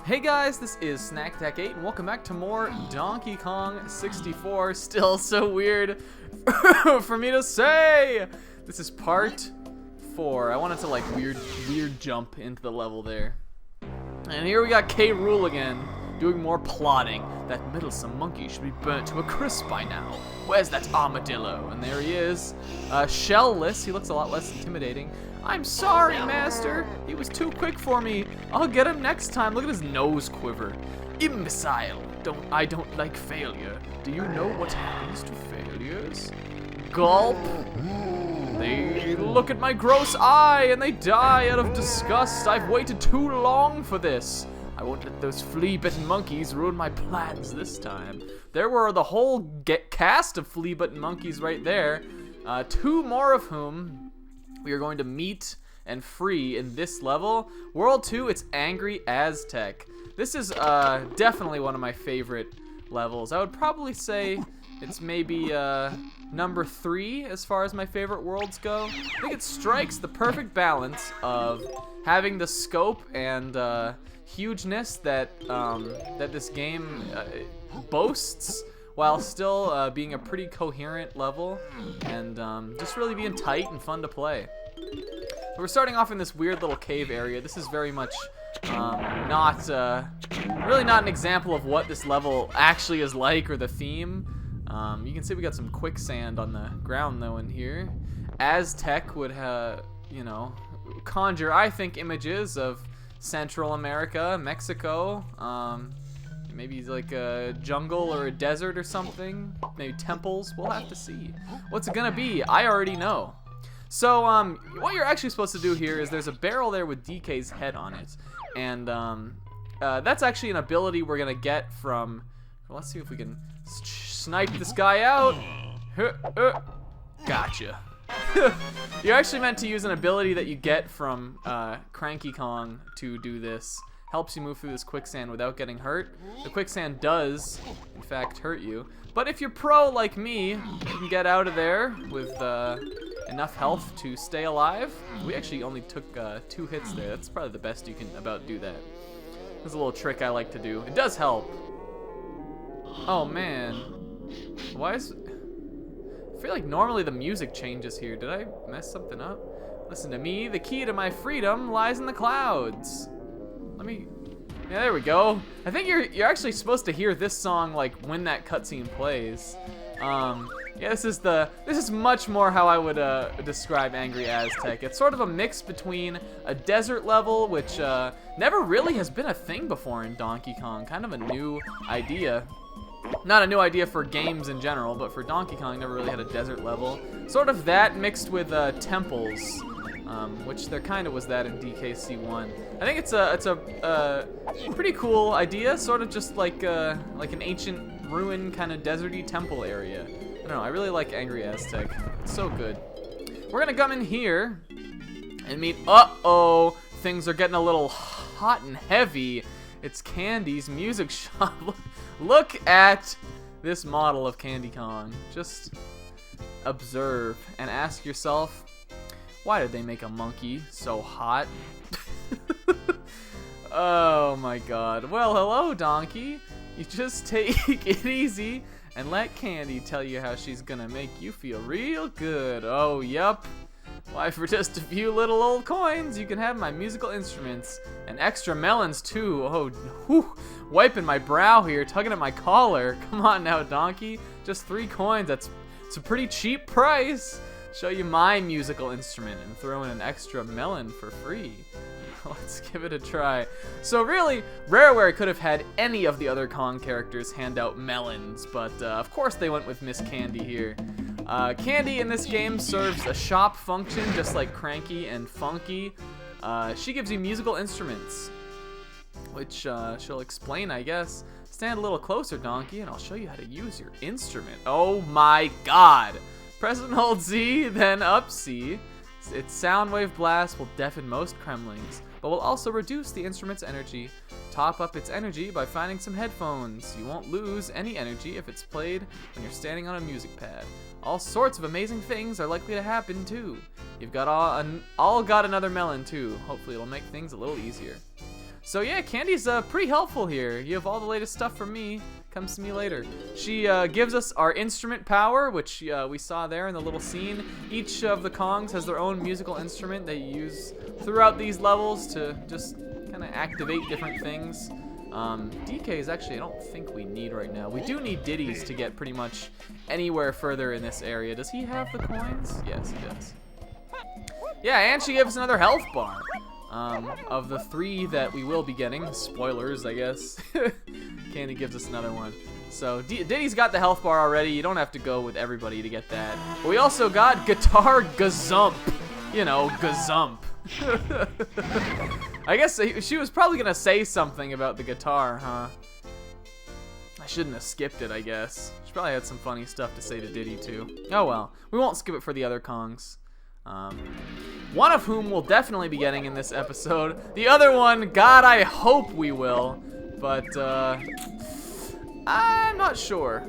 Hey guys, this is SnackTech8 and welcome back to more Donkey Kong 64. Still so weird for me to say. This is part 4. I wanted to like weird jump into the level there. And here we got K. Rool again, doing more plotting. That meddlesome monkey should be burnt to a crisp by now. Where's that armadillo? And there he is. Shellless, he looks a lot less intimidating. I'm sorry, Master. He was too quick for me. I'll get him next time. Look at his nose quiver. Imbecile. I don't like failure. Do you know what happens to failures? Gulp. They look at my gross eye and they die out of disgust. I've waited too long for this. I won't let those flea-bitten monkeys ruin my plans this time. There were the whole cast of flea-bitten monkeys right there. 2 more of whom we are going to meet and free in this level. World 2, it's Angry Aztec. This is definitely one of my favorite levels. I would probably say it's maybe number 3 as far as my favorite worlds go. I think it strikes the perfect balance of having the scope and hugeness that that this game boasts, while still being a pretty coherent level and just really being tight and fun to play. So we're starting off in this weird little cave area. This is very much really not an example of what this level actually is like or the theme. You can see we got some quicksand on the ground though in here. Aztec would you know, conjure, I think, images of Central America, Mexico, maybe like a jungle or a desert or something. Maybe temples. We'll have to see. What's it gonna be? I already know. So what you're actually supposed to do here is there's a barrel there with DK's head on it, and that's actually an ability we're gonna get from. Well, let's see if we can snipe this guy out. Gotcha. You're actually meant to use an ability that you get from Cranky Kong to do this. Helps you move through this quicksand without getting hurt. The quicksand does, in fact, hurt you. But if you're pro like me, you can get out of there with enough health to stay alive. We actually only took 2 hits there. That's probably the best you can about do that. There's a little trick I like to do. It does help. Oh man, why is? I feel like normally the music changes here. Did I mess something up? Listen to me. The key to my freedom lies in the clouds. Yeah, there we go. I think you're actually supposed to hear this song like when that cutscene plays. Yeah, this is much more how I would describe Angry Aztec. It's sort of a mix between a desert level, which never really has been a thing before in Donkey Kong. Kind of a new idea. Not a new idea for games in general, but for Donkey Kong, never really had a desert level. Sort of that mixed with temples. Which there kind of was that in DKC1. I think it's a pretty cool idea, sort of just like an ancient ruin kind of deserty temple area. I don't know, I really like Angry Aztec. It's so good. We're gonna come in here and meet. Uh-oh, things are getting a little hot and heavy. It's Candy's music shop. Look at this model of Candy Kong. Just observe and ask yourself, why did they make a monkey so hot? Oh my god. Well, hello, Donkey. You just take it easy and let Candy tell you how she's gonna make you feel real good. Oh, yup. Why, for just a few little old coins, you can have my musical instruments. And extra melons, too. Oh, whew. Wiping my brow here, tugging at my collar. Come on now, Donkey. Just 3 coins. It's a pretty cheap price. Show you my musical instrument and throw in an extra melon for free. Let's give it a try. So really, Rareware could have had any of the other Kong characters hand out melons, but of course they went with Miss Candy here. Candy in this game serves a shop function just like Cranky and Funky. She gives you musical instruments, which she'll explain, I guess. Stand a little closer, Donkey, and I'll show you how to use your instrument. Oh my god! Press and hold Z, then up C. Its sound wave blast will deafen most Kremlings, but will also reduce the instrument's energy. Top up its energy by finding some headphones. You won't lose any energy if it's played when you're standing on a music pad. All sorts of amazing things are likely to happen too. You've got all got another melon too. Hopefully it'll make things a little easier. So yeah, Candy's pretty helpful here. You have all the latest stuff from me. Come see me later. She gives us our instrument power, which we saw there in the little scene. Each of the Kongs has their own musical instrument they use throughout these levels to just kind of activate different things. DKs actually I don't think we need right now. We do need Diddy's to get pretty much anywhere further in this area. Does he have the coins? Yes, he does. Yeah, and she gives us another health bar. Of the 3 that we will be getting, spoilers, I guess, Candy gives us another one. So Diddy's got the health bar already. You don't have to go with everybody to get that. But we also got Guitar Gazump. You know, Gazump. I guess she was probably gonna say something about the guitar, huh? I shouldn't have skipped it, I guess. She probably had some funny stuff to say to Diddy, too. Oh well, we won't skip it for the other Kongs. One of whom we'll definitely be getting in this episode. The other one, God, I hope we will. But, I'm not sure.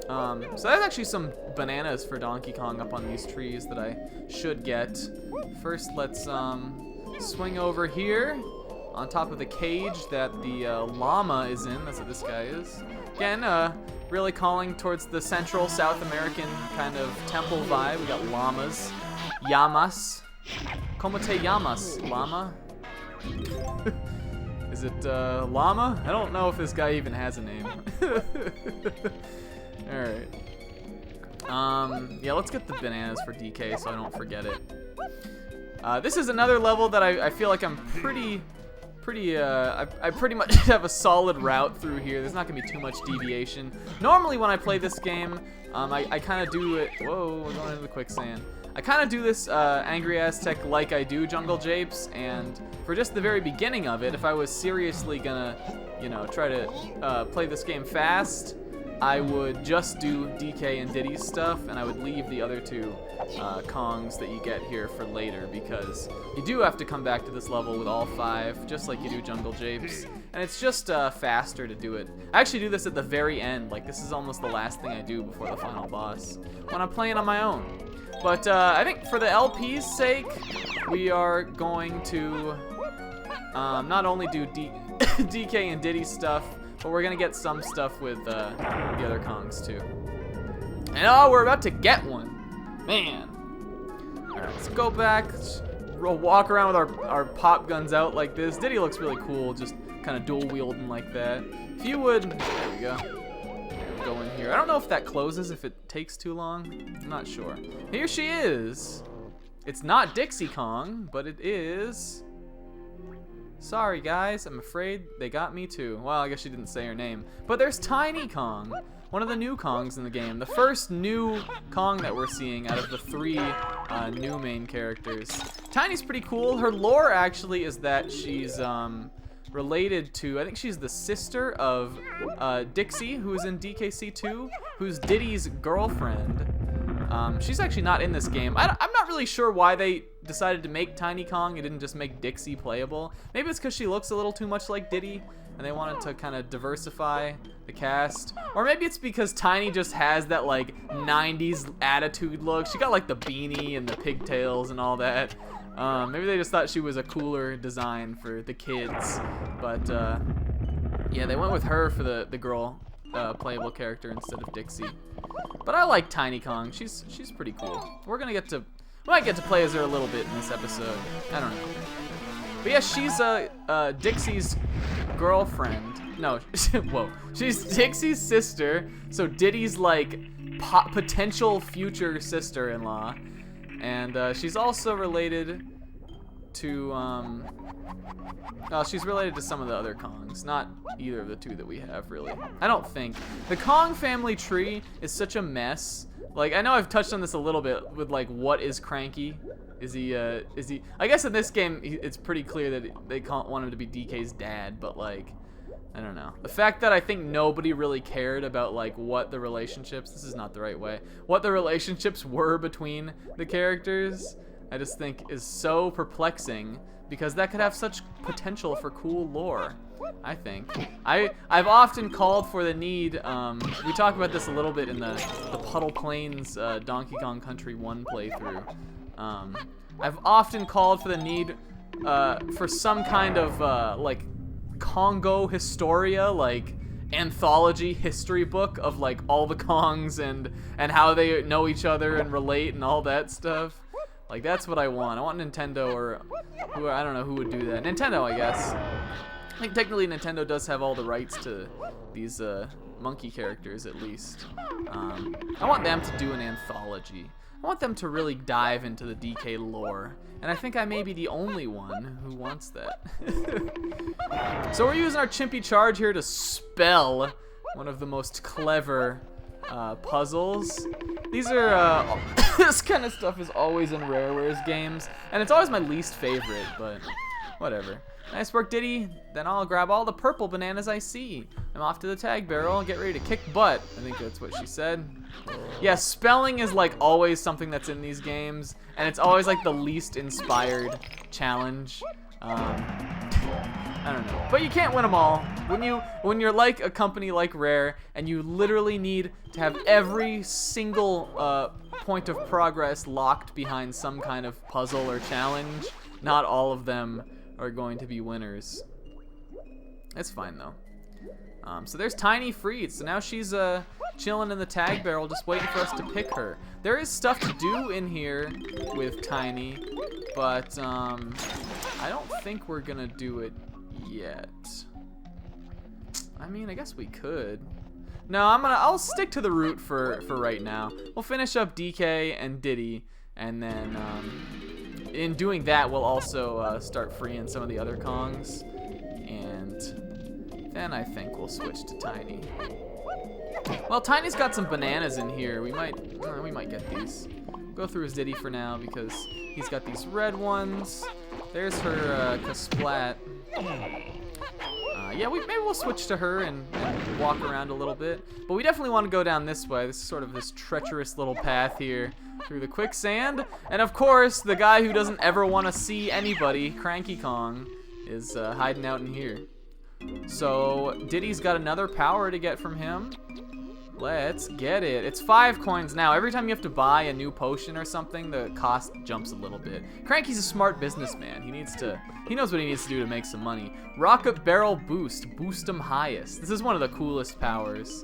So there's actually some bananas for Donkey Kong up on these trees that I should get. First, let's, swing over here on top of the cage that the llama is in. That's what this guy is. Again, really calling towards the Central South American kind of temple vibe. We got llamas. Llamas. Como te llamas, llama? Is it llama? I don't know if this guy even has a name. Alright. Yeah, let's get the bananas for DK so I don't forget it. This is another level that I feel like I'm I pretty much have a solid route through here. There's not gonna be too much deviation. Normally when I play this game, I kind of do it. Whoa, we're going into the quicksand. I kind of do this Angry Aztec like I do Jungle Japes, and for just the very beginning of it, if I was seriously gonna, you know, try to play this game fast, I would just do DK and Diddy's stuff, and I would leave the other 2 Kongs that you get here for later, because you do have to come back to this level with all 5, just like you do Jungle Japes, and it's just faster to do it. I actually do this at the very end, like this is almost the last thing I do before the final boss, when I'm playing on my own. But I think for the LP's sake, we are going to not only do DK and Diddy stuff, but we're going to get some stuff with the other Kongs too. And oh, we're about to get one. Man. Alright, let's go back. We'll walk around with our pop guns out like this. Diddy looks really cool, just kind of dual wielding like that. If you would, there we go. Go in here. I don't know if that closes if it takes too long. I'm not sure. Here she is. It's not Dixie Kong, but it is. Sorry guys, I'm afraid they got me too. Well, I guess she didn't say her name. But there's Tiny Kong, one of the new Kongs in the game. The first new Kong that we're seeing out of the 3 new main characters. Tiny's pretty cool. Her lore actually is that she's related to, I think she's the sister of Dixie, who's in DKC 2, who's Diddy's girlfriend. She's actually not in this game. I'm not really sure why they decided to make Tiny Kong and didn't just make Dixie playable. Maybe it's because she looks a little too much like Diddy, and they wanted to kind of diversify the cast. Or maybe it's because Tiny just has that like 90s attitude look. She got like the beanie and the pigtails and all that. Maybe they just thought she was a cooler design for the kids, but yeah, they went with her for the girl playable character instead of Dixie. But I like Tiny Kong. She's pretty cool. We might get to play as her a little bit in this episode. I don't know. But yeah, she's Dixie's girlfriend. No, whoa. She's Dixie's sister. So Diddy's like potential future sister-in-law. And she's also related to, she's related to some of the other Kongs, not either of the 2 that we have, really. I don't think. The Kong family tree is such a mess. Like, I know I've touched on this a little bit with, like, what is Cranky? Is he, I guess in this game, it's pretty clear that they want him to be DK's dad, but, like, I don't know. The fact that I think nobody really cared about, like, what the relationships, this is not the right way, what the relationships were between the characters, I just think is so perplexing, because that could have such potential for cool lore, I think. I've often called for the need, we talked about this a little bit in the Puddle Plains Donkey Kong Country 1 playthrough. I've often called for the need for some kind of, like, Congo Historia, like anthology history book of like all the Kongs and how they know each other and relate and all that stuff. Like that's what I want. I want Nintendo or who, I don't know who would do that. Nintendo, I guess. I think technically Nintendo does have all the rights to these monkey characters at least. I want them to do an anthology. I want them to really dive into the DK lore. And I think I may be the only one who wants that. So we're using our Chimpy Charge here to spell one of the most clever puzzles. These are, this kind of stuff is always in Rarewares games. And it's always my least favorite, but whatever. Nice work, Diddy. Then I'll grab all the purple bananas I see. I'm off to the tag barrel and get ready to kick butt. I think that's what she said. Yeah, spelling is like always something that's in these games, and it's always like the least inspired challenge. I don't know, but you can't win them all. When you're like a company like Rare, and you literally need to have every single point of progress locked behind some kind of puzzle or challenge, not all of them are going to be winners. It's fine though. So there's Tiny freed. So now she's chilling in the tag barrel, just waiting for us to pick her. There is stuff to do in here with Tiny, but I don't think we're gonna do it yet. I mean, I guess we could. No, I'll stick to the route for right now. We'll finish up DK and Diddy, and then in doing that, we'll also start freeing some of the other Kongs, and then I think we'll switch to Tiny. Well, Tiny's got some bananas in here. We might get these. We'll go through his Diddy for now because he's got these red ones. There's her Kasplat. Yeah, maybe we'll switch to her and walk around a little bit. But we definitely want to go down this way. This is sort of this treacherous little path here through the quicksand. And of course, the guy who doesn't ever want to see anybody, Cranky Kong, is hiding out in here. So Diddy's got another power to get from him. Let's get it. It's 5 coins now. Every time you have to buy a new potion or something, the cost jumps a little bit. Cranky's a smart businessman. He knows what he needs to do to make some money. Rocket Barrel Boost. Boost 'em highest. This is one of the coolest powers.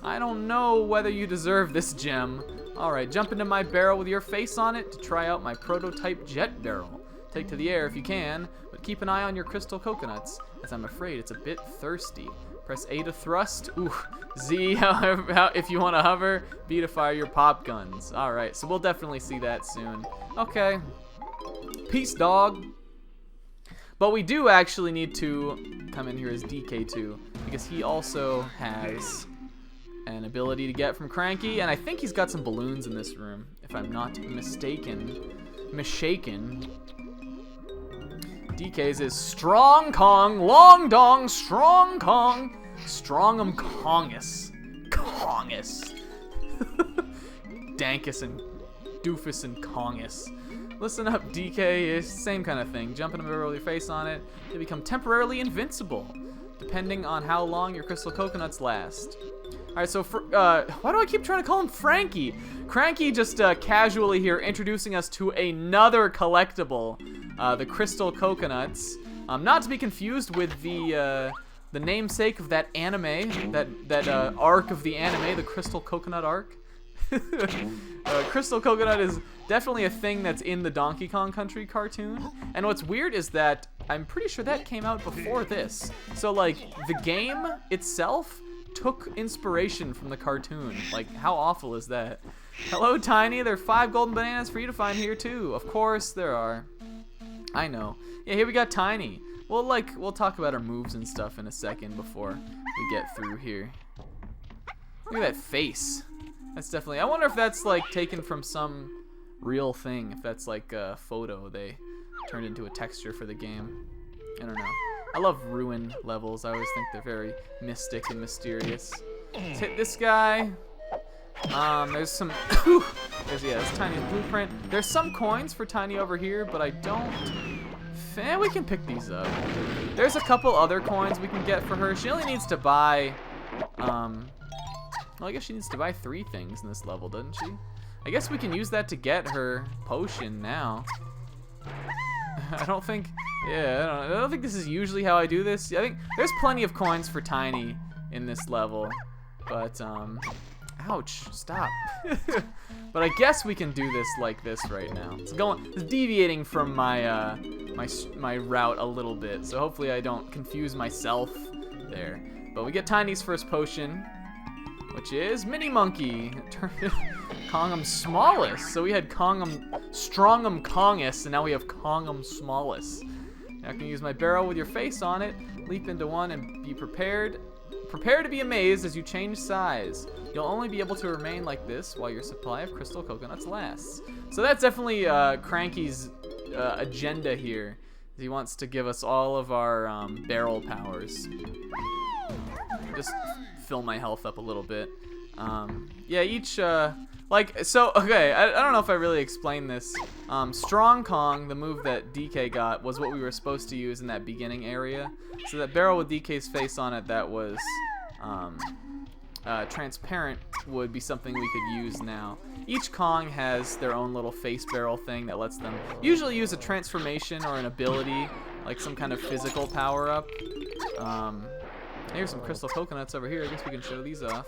I don't know whether you deserve this gem. Alright, jump into my barrel with your face on it to try out my prototype jet barrel. Take to the air if you can, but keep an eye on your crystal coconuts, as I'm afraid it's a bit thirsty. Press A to thrust. Ooh. Z if you want to hover. B to fire your pop guns. Alright, so we'll definitely see that soon. Okay. Peace, dog. But we do actually need to come in here as DK2, because he also has an ability to get from Cranky, and I think he's got some balloons in this room, if I'm not mistaken. Misshaken. DK's is Strong Kong, Long Dong, Strong Kong, Strong'em Kongus. Kongus. Dankus and Doofus and Kongus. Listen up, DK is same kind of thing. Jump in a barrel with your face on it. You become temporarily invincible, depending on how long your crystal coconuts last. Alright, so why do I keep trying to call him Frankie? Cranky just casually here introducing us to another collectible, the crystal coconuts. Not to be confused with the namesake of that anime, that arc of the anime, the Crystal Coconut arc. Crystal Coconut is definitely a thing that's in the Donkey Kong Country cartoon. And what's weird is that I'm pretty sure that came out before this. So like the game itself took inspiration from the cartoon. Like, how awful is that? Hello, Tiny. There are 5 golden bananas for you to find here too. Of course there are. I know. Yeah, here we got Tiny. We'll talk about our moves and stuff in a second before we get through here. Look at that face. That's definitely, I wonder if that's like taken from some real thing. If that's like a photo they turned into a texture for the game. I don't know. I love ruin levels. I always think they're very mystic and mysterious. Let's hit this guy. There's some, there's Tiny's blueprint. There's some coins for Tiny over here, but I don't think we can pick these up. There's a couple other coins we can get for her. She only needs to buy, well, I guess she needs to buy 3 things in this level, doesn't she? I guess we can use that to get her potion now. I don't think, yeah, I don't think this is usually how I do this. I think there's plenty of coins for Tiny in this level, but, ouch, stop. But I guess we can do this like this right now. It's deviating from my, my route a little bit, so hopefully I don't confuse myself there. But we get Tiny's first potion, which is Mini Monkey. Kongum Smallest. So we had Strongum Kongus, and now we have Kongum Smallest. Now I can use my barrel with your face on it, leap into one, and be prepared. Prepare to be amazed as you change size. You'll only be able to remain like this while your supply of crystal coconuts lasts. So that's definitely Cranky's agenda here. He wants to give us all of our barrel powers. Just fill my health up a little bit. Yeah, each, okay, I don't know if I really explained this. Strong Kong, the move that DK got, was what we were supposed to use in that beginning area. So that barrel with DK's face on it that was transparent would be something we could use now. Each Kong has their own little face barrel thing that lets them usually use a transformation or an ability, like some kind of physical power-up. Here's some crystal coconuts over here. I guess we can show these off.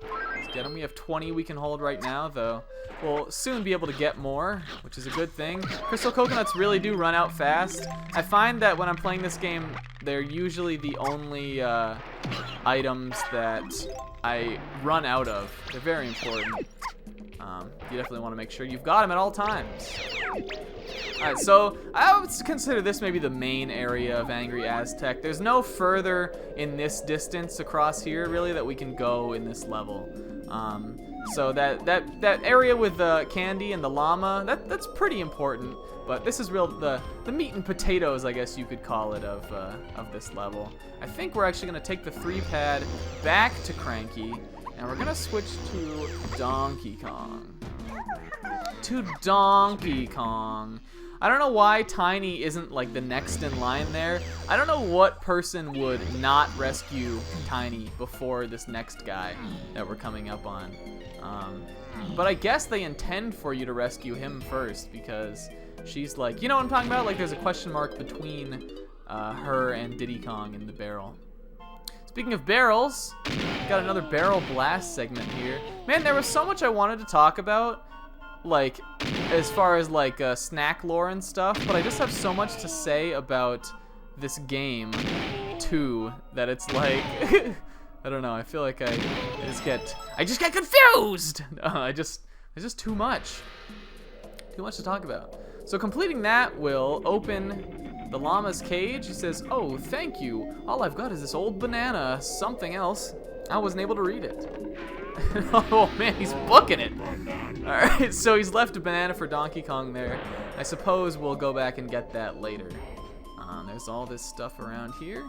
Let's get them. We have 20 we can hold right now, though. We'll soon be able to get more, which is a good thing. Crystal coconuts really do run out fast. I find that when I'm playing this game, they're usually the only items that I run out of. They're very important. You definitely want to make sure you've got them at all times. Alright, so I would consider this maybe the main area of Angry Aztec. There's no further in this distance across here, really, that we can go in this level. So that area with the candy and the llama, that's pretty important. But this is the meat and potatoes, I guess you could call it, of this level. I think we're actually going to take the 3-pad back to Cranky, and we're going to switch to Donkey Kong. I don't know why Tiny isn't like the next in line there. I don't know what person would not rescue Tiny before this next guy that we're coming up on. But I guess they intend for you to rescue him first because she's like, you know what I'm talking about? Like there's a question mark between her and Diddy Kong in the barrel. Speaking of barrels, got another barrel blast segment here. Man, there was so much I wanted to talk about, like as far as like snack lore and stuff, but I just have so much to say about this game too that it's like I don't know, I feel like I just get confused. There's just too much to talk about. So completing that will open the llama's cage. He says, "Oh, thank you. All I've got is this old banana, something else. I wasn't able to read it." Oh man, he's booking it. Alright, so he's left a banana for Donkey Kong there. I suppose we'll go back and get that later. There's all this stuff around here.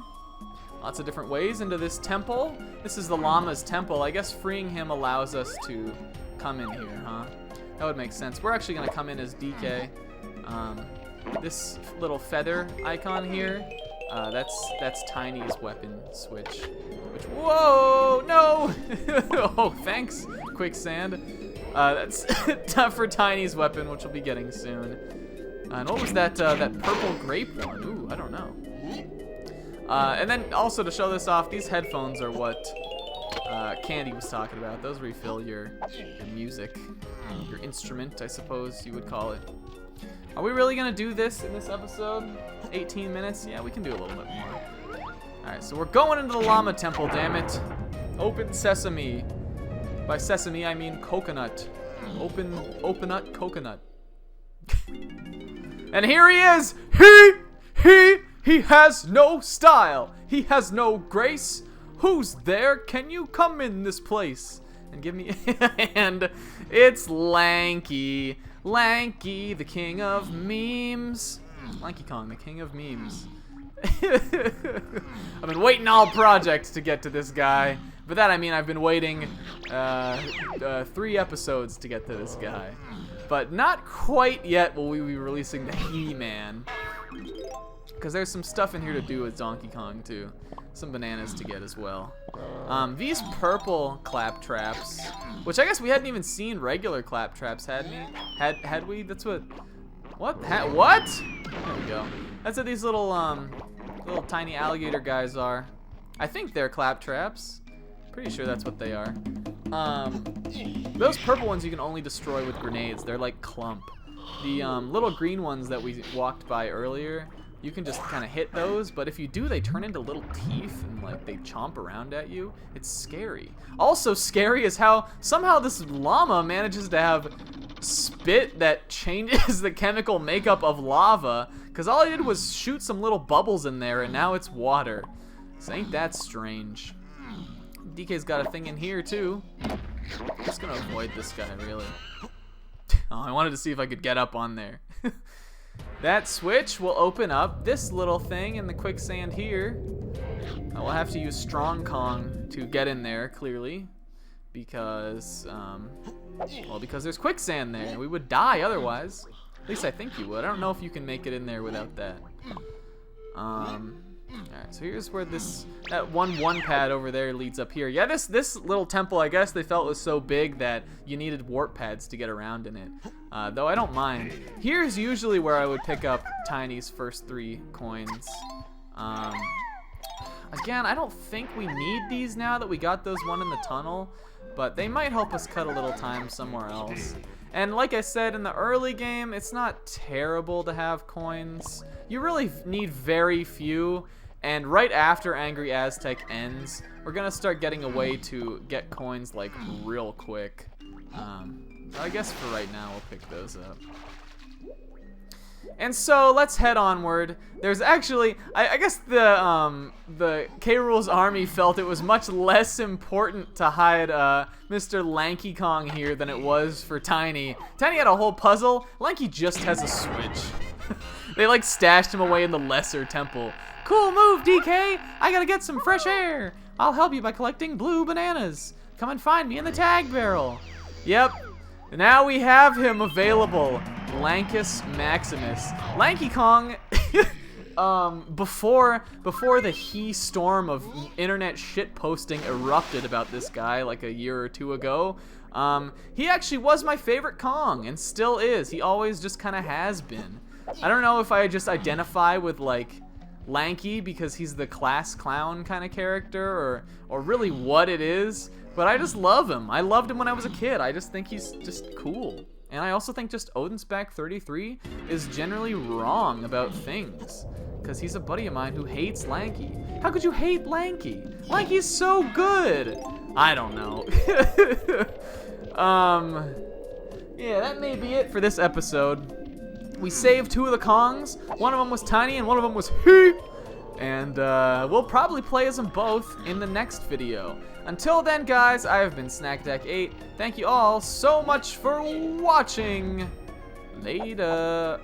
Lots of different ways into this temple. This is the llama's temple. I guess freeing him allows us to come in here, huh? That would make sense. We're actually gonna come in as DK. This little feather icon here, that's Tiny's weapon switch. Whoa, no! Oh, thanks, Quicksand. That's for Tiny's weapon, which we'll be getting soon. And what was that purple grape one? Ooh, I don't know. And then also to show this off, these headphones are what Candy was talking about. Those refill your music, your instrument, I suppose you would call it. Are we really gonna do this in this episode? 18 minutes? Yeah, we can do a little bit more. Alright, so we're going into the llama temple, damn it. Open sesame. By sesame, I mean coconut. Open up coconut. And here he is! He has no style. He has no grace. Who's there? Can you come in this place? And give me and it's Lanky. Lanky, the king of memes. Lanky Kong, the king of memes. I've been waiting all project to get to this guy. By that I mean I've been waiting 3 episodes to get to this guy. But not quite yet will we be releasing the He-Man. Because there's some stuff in here to do with Donkey Kong too. Some bananas to get as well. These purple claptraps, which I guess we hadn't even seen regular claptraps, had we? That's what? What? What? go. That's what these little tiny alligator guys are. I think they're claptraps. Pretty sure that's what they are. Those purple ones you can only destroy with grenades. They're like clump. The little green ones that we walked by earlier, you can just kind of hit those, but if you do, they turn into little teeth and like they chomp around at you. It's scary. Also scary is how somehow this llama manages to have spit that changes the chemical makeup of lava, because all I did was shoot some little bubbles in there and now it's water. So ain't that strange. DK's got a thing in here too. I'm just gonna avoid this guy, really. Oh, I wanted to see if I could get up on there. That switch will open up this little thing in the quicksand here. I will have to use Strong Kong to get in there, clearly, because, well, because there's quicksand there. We would die otherwise. At least I think you would. I don't know if you can make it in there without that. Alright, so here's where that one pad over there leads up here. Yeah, this little temple, I guess they felt was so big that you needed warp pads to get around in it. Though I don't mind. Here's usually where I would pick up Tiny's first 3 coins. Again, I don't think we need these now that we got those one in the tunnel, but they might help us cut a little time somewhere else. And like I said, in the early game, it's not terrible to have coins. You really need very few, and right after Angry Aztec ends, we're gonna start getting a way to get coins like real quick. I guess for right now, we'll pick those up. And so let's head onward. There's actually, I guess the K. Rool's army felt it was much less important to hide Mr. Lanky Kong here than it was for Tiny. Tiny had a whole puzzle. Lanky just has a switch. They like stashed him away in the lesser temple. Cool move, DK. I gotta get some fresh air. I'll help you by collecting blue bananas. Come and find me in the tag barrel. Yep. Now we have him available. Lankus Maximus. Lanky Kong, before the storm of internet shit posting erupted about this guy like a year or 2 ago, he actually was my favorite Kong and still is. He always just kind of has been. I don't know if I just identify with like Lanky because he's the class clown kind of character or really what it is, but I just love him. I loved him when I was a kid. I just think he's just cool. And I also think just Odinspec 33 is generally wrong about things, because he's a buddy of mine who hates Lanky. How could you hate Lanky? Lanky's so good. I don't know. Yeah, that may be it for this episode. We saved 2 of the Kongs. One of them was Tiny and one of them was he. And we'll probably play as them both in the next video. Until then, guys, I have been SnackDack8. Thank you all so much for watching. Later.